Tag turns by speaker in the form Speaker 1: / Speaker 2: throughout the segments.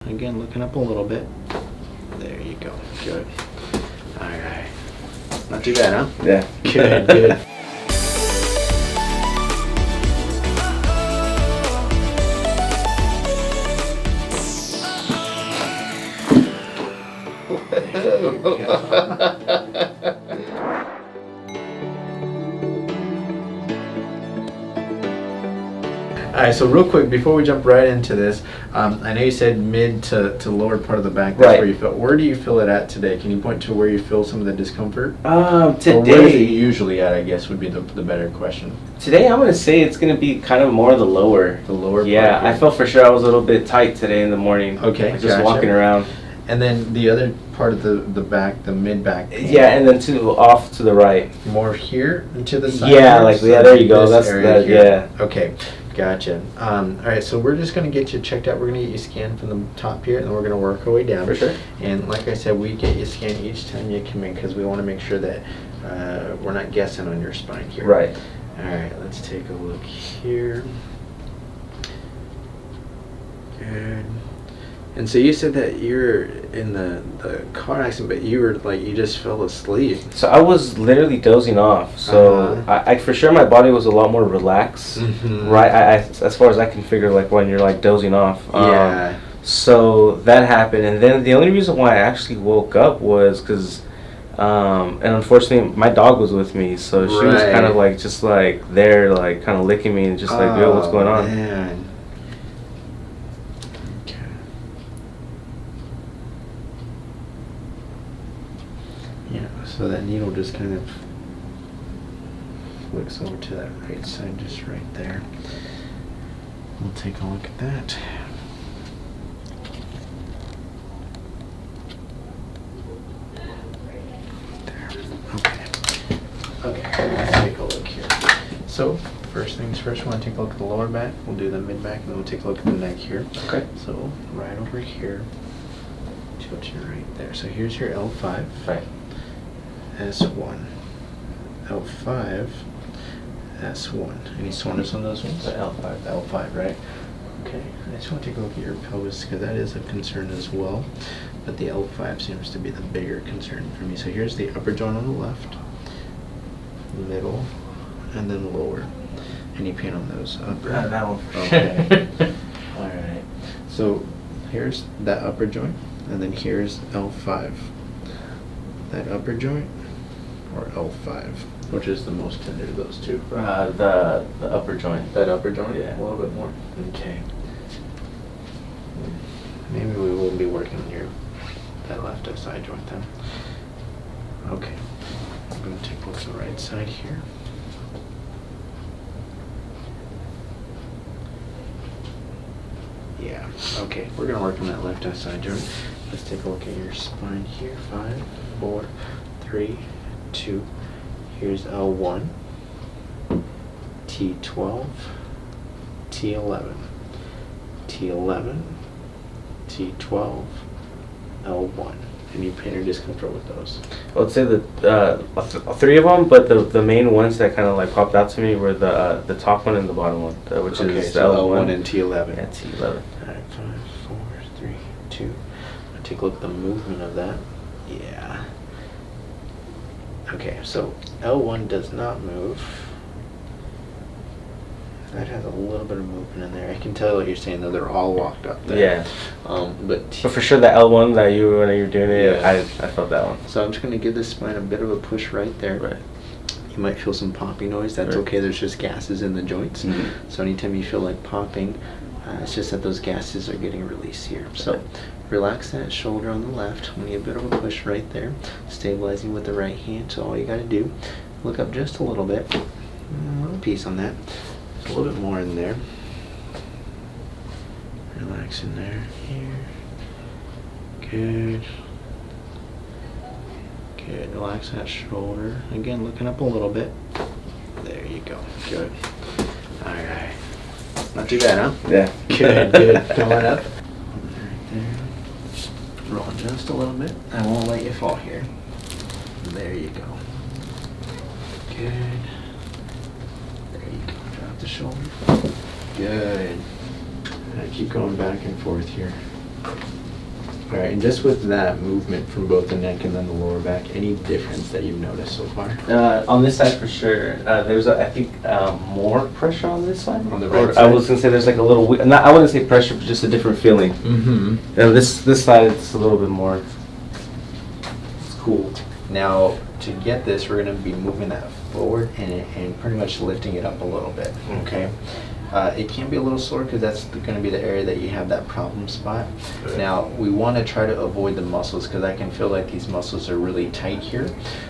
Speaker 1: Again, looking up a little bit. There you go. Good. All right. Not too bad, huh?
Speaker 2: Yeah.
Speaker 1: Good, good. All right, so real quick, before we jump right into this, I know you said mid to lower part of the back. That's
Speaker 2: Right.
Speaker 1: where you feel. Where do you feel it at today? Can you point to where you feel some of the discomfort?
Speaker 2: Today.
Speaker 1: Or where is it usually at, I guess, would be the better question.
Speaker 2: Today, I'm gonna say it's gonna be kind of more the lower.
Speaker 1: The lower
Speaker 2: Yeah,
Speaker 1: part
Speaker 2: I
Speaker 1: here.
Speaker 2: felt for sure I was a little bit tight today in the morning.
Speaker 1: Okay,
Speaker 2: Just
Speaker 1: gotcha.
Speaker 2: walking around.
Speaker 1: And then the other part of the back, the mid back.
Speaker 2: Yeah, and then off to the right.
Speaker 1: More here and to the side.
Speaker 2: Yeah,
Speaker 1: here?
Speaker 2: like
Speaker 1: So
Speaker 2: yeah, there you go.
Speaker 1: this
Speaker 2: That's
Speaker 1: area
Speaker 2: that.
Speaker 1: here.
Speaker 2: Yeah.
Speaker 1: Okay, gotcha. All right, so we're just gonna get you checked out. We're gonna get you scanned from the top here, and then we're gonna work our way down.
Speaker 2: For sure.
Speaker 1: And like I said, we get you scanned each time you come in because we want to make sure that we're not guessing on your spine here.
Speaker 2: Right.
Speaker 1: All right, let's take a look here. Good. And so you said that you're in the car accident, but you were like, you just fell asleep.
Speaker 2: So I was literally dozing off. So I for sure my body was a lot more relaxed.
Speaker 1: Mhm.
Speaker 2: Right. I as far as I can figure, like when you're like dozing off.
Speaker 1: Yeah.
Speaker 2: So that happened, and then the only reason why I actually woke up was because, and unfortunately, my dog was with me, so she was kind of like just like there, like kind of licking me and just like, yo, what's going on?
Speaker 1: Man. Yeah, so that needle just kind of flicks over to that right side, just right there. We'll take a look at that. There. Okay. Okay, let's take a look here. So, first things first, we want to take a look at the lower back. We'll do the mid back, and then we'll take a look at the neck here.
Speaker 2: Okay.
Speaker 1: So, right over here. Tilt you right there. So, here's your L5.
Speaker 2: Right.
Speaker 1: S1. L5. S1. Any soreness on those ones?
Speaker 2: The L5.
Speaker 1: L5, right? Okay. I just want to take a look at your pelvis because that is a concern as well. But the L5 seems to be the bigger concern for me. So here's the upper joint on the left, middle, and then lower. Any pain on those? Upper?
Speaker 2: That one for
Speaker 1: Okay.
Speaker 2: sure.
Speaker 1: All right. So here's that upper joint, and then here's L5. That upper joint or L5? Which is the most tender of those two?
Speaker 2: The upper joint.
Speaker 1: That upper joint?
Speaker 2: Yeah.
Speaker 1: A little bit more? Okay. Maybe we will be working on that left side joint then. Okay. I'm going to take a look at the right side here. Yeah. Okay. We're going to work on that left side joint. Let's take a look at your spine here. 5, 4, 3, 2. Here's L1, T12, T11, T11, T12, L1. Any pain or discomfort with those?
Speaker 2: I would say the three of them, but the main ones that kind of like popped out to me were the top one and the bottom one, which
Speaker 1: Okay,
Speaker 2: is
Speaker 1: so
Speaker 2: L1
Speaker 1: L1 and T11.
Speaker 2: Yeah, T11.
Speaker 1: All right, 5, 4, 3, 2. I'll take a look at the movement of that. Yeah. Okay, so L1 does not move. That has a little bit of movement in there. I can tell what you're saying though. They're all locked up there.
Speaker 2: Yeah.
Speaker 1: But
Speaker 2: for sure, the L1 that when you were doing it,
Speaker 1: Yeah.
Speaker 2: I felt that one.
Speaker 1: So I'm just going to give the spine a bit of a push right there.
Speaker 2: Right.
Speaker 1: You might feel some popping noise. That's
Speaker 2: Right.
Speaker 1: okay. There's just gases in the joints.
Speaker 2: Mm-hmm.
Speaker 1: So anytime you feel like popping, it's just that those gases are getting released here. So relax that shoulder on the left. I'm going to give a bit of a push right there. Stabilizing with the right hand. So all you got to do, look up just a little bit. A little piece on that. Just a little bit more in there. Relax in there. Here. Good. Good. Relax that shoulder. Again, looking up a little bit. There you go. Good. All right. Not too bad, huh?
Speaker 2: Yeah.
Speaker 1: Good, good. Coming up. Right there. Roll just a little bit. I won't let you fall here. There you go. Good. There you go. Drop the shoulder. Good. Keep going back and forth here.
Speaker 3: All right, and just with that movement from both the neck and then the lower back, any difference that you've noticed so far?
Speaker 2: On this side for sure. There's, I think, more pressure on this side.
Speaker 3: On the right
Speaker 2: I
Speaker 3: side?
Speaker 2: was gonna say there's like a little, not, I wouldn't say pressure, but just a different feeling.
Speaker 3: Mm-hmm.
Speaker 2: And this side, it's a little bit more. It's cool.
Speaker 3: Now, to get this, we're going to be moving that forward and pretty much lifting it up a little bit, okay? It can be a little sore because that's going to be the area that you have that problem spot.
Speaker 2: Good.
Speaker 3: Now, we want to try to avoid the muscles because I can feel like these muscles are really tight here.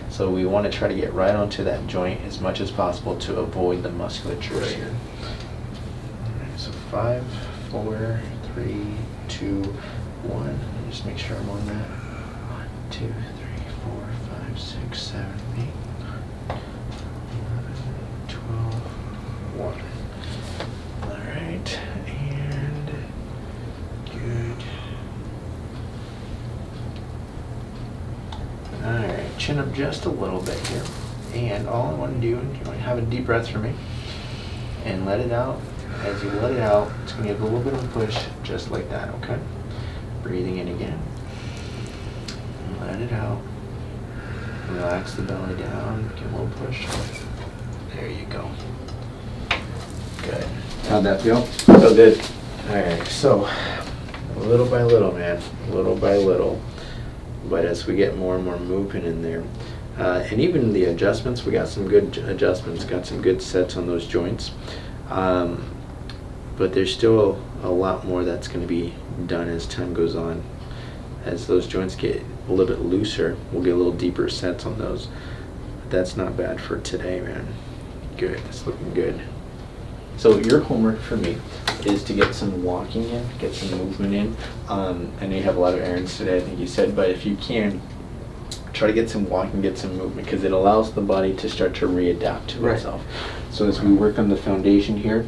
Speaker 3: So we want to try to get right onto that joint as much as possible to avoid the musculature here. All right, so 5, 4, 3, 2, 1. Just make sure I'm on that. 1, 2, 3, 4, 5, 6, 7, 8, 11, 12, 1. Alright, and good. Alright, chin up just a little bit here. And all I want to do, you want to have a deep breath for me. And let it out. As you let it out, it's going to give a little bit of a push, just like that, okay? Breathing in again. Let it out. Relax the belly down, give a little push. There you go. Good. How'd that feel?
Speaker 2: So good.
Speaker 3: Alright, so little by little, man, little by little. But as we get more and more movement in there, and even the adjustments, we got some good adjustments, got some good sets on those joints. But there's still a lot more that's going to be done as time goes on. As those joints get a little bit looser, we'll get a little deeper sets on those. But that's not bad for today, man. Good, it's looking good. So your homework for me is to get some walking in, get some movement in. I know you have a lot of errands today, I think you said, but if you can, try to get some walking, get some movement, because it allows the body to start to readapt to itself. So as we work on the foundation here,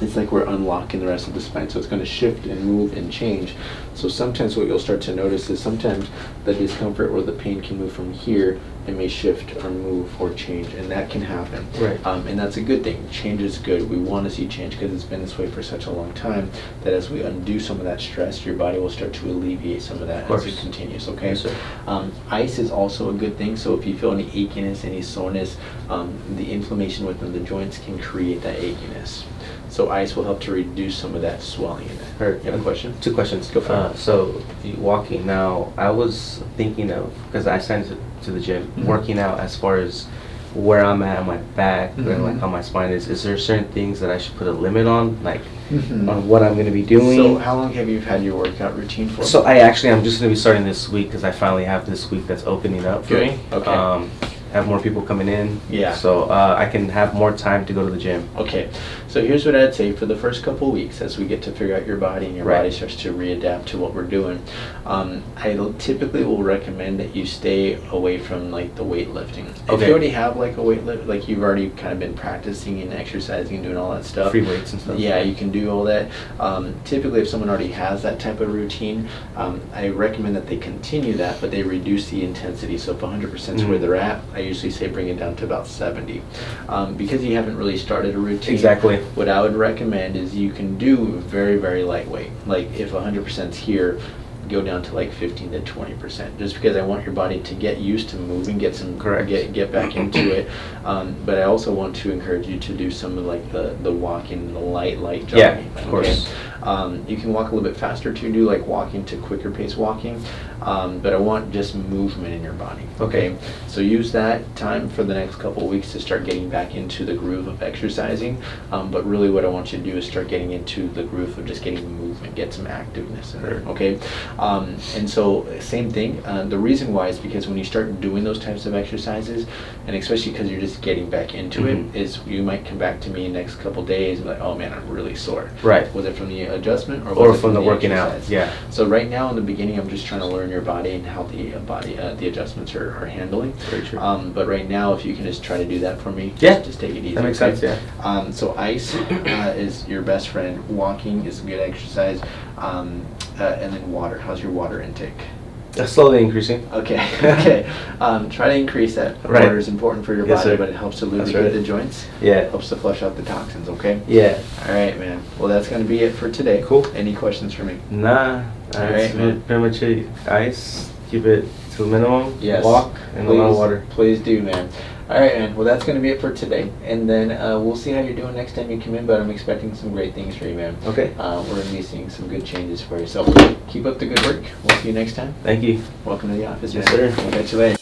Speaker 3: it's like we're unlocking the rest of the spine, so it's going to shift and move and change. So sometimes what you'll start to notice is sometimes the discomfort or the pain can move from here and may shift or move or change, and that can happen.
Speaker 2: Right.
Speaker 3: And that's a good thing. Change is good. We want to see change because it's been this way for such a long time that as we undo some of that stress, your body will start to alleviate some of that as it continues, okay?
Speaker 2: Yes, sir.
Speaker 3: Ice is also a good thing, so if you feel any achiness, any soreness, the inflammation within the joints can create that achiness. So ice will help to reduce some of that swelling in it.
Speaker 2: Right.
Speaker 3: You have a question?
Speaker 2: 2 questions.
Speaker 3: Go for it.
Speaker 2: So walking now, I was thinking of, because I signed to the gym, working out as far as where I'm at on my back or like how my spine is. Is there certain things that I should put a limit on, like on what I'm going to be doing?
Speaker 3: So how long have you had your workout routine for?
Speaker 2: So I'm just going to be starting this week because I finally have this week that's opening up for me.
Speaker 3: Okay.
Speaker 2: Have more people coming in.
Speaker 3: Yeah.
Speaker 2: So I can have more time to go to the gym.
Speaker 3: Okay, so here's what I'd say for the first couple weeks as we get to figure out your body and your body starts to readapt to what we're doing. I typically will recommend that you stay away from like the weightlifting. If you already have like a weight like you've already kind of been practicing and exercising and doing all that stuff.
Speaker 2: Free weights and stuff.
Speaker 3: Yeah, you can do all that. Typically if someone already has that type of routine, I recommend that they continue that, but they reduce the intensity. So if 100% is where they're at, I usually say bring it down to about 70. Because you haven't really started a routine.
Speaker 2: Exactly.
Speaker 3: What I would recommend is you can do very, very lightweight. Like if 100% is here, go down to like 15 to 20%, just because I want your body to get used to moving, get get back into it. But I also want to encourage you to do some of like the walking, the light jogging.
Speaker 2: Yeah, of course.
Speaker 3: You can walk a little bit faster to do like walking to quicker pace walking, but I want just movement in your body. Okay, so use that time for the next couple of weeks to start getting back into the groove of exercising. But really, what I want you to do is start getting into the groove of just getting movement, get some activeness in there. Okay, and so same thing. The reason why is because when you start doing those types of exercises, and especially because you're just getting back into it, is you might come back to me in the next couple of days and be like, oh man, I'm really sore.
Speaker 2: Right.
Speaker 3: Was it from the adjustment or
Speaker 2: Or
Speaker 3: was it
Speaker 2: from the working
Speaker 3: exercise?
Speaker 2: out? Yeah.
Speaker 3: So right now in the beginning, I'm just trying to learn your body and how the the adjustments are handling.
Speaker 2: Very true.
Speaker 3: But right now, if you can just try to do that for me, just take it easy.
Speaker 2: That makes sense. Yeah.
Speaker 3: So ice is your best friend. Walking is a good exercise, and then water. How's your water intake?
Speaker 2: Slowly increasing.
Speaker 1: Okay, okay. Try to increase that.
Speaker 2: Right.
Speaker 1: Water is important for your
Speaker 2: Yes,
Speaker 1: body,
Speaker 2: sir.
Speaker 1: but it helps to
Speaker 2: That's
Speaker 1: lubricate
Speaker 2: right.
Speaker 1: the joints.
Speaker 2: Yeah.
Speaker 1: Helps to flush out the toxins, okay?
Speaker 2: Yeah.
Speaker 1: All right, man. Well, that's going to be it for today.
Speaker 2: Cool.
Speaker 1: Any questions for me?
Speaker 2: Nah.
Speaker 1: All
Speaker 2: That's
Speaker 1: right, man.
Speaker 2: pretty much it. Ice. Keep it to the minimum.
Speaker 1: Yes.
Speaker 2: Walk and a lot of water.
Speaker 1: Please do, man. All right, man. Well, that's going to be it for today. And then we'll see how you're doing next time you come in, but I'm expecting some great things for you, man.
Speaker 2: Okay.
Speaker 1: We're going to be seeing some good changes for you. So keep up the good work. We'll see you next time.
Speaker 2: Thank you.
Speaker 1: Welcome to the office,
Speaker 2: Yes,
Speaker 1: man.
Speaker 2: sir.
Speaker 1: We'll catch you later.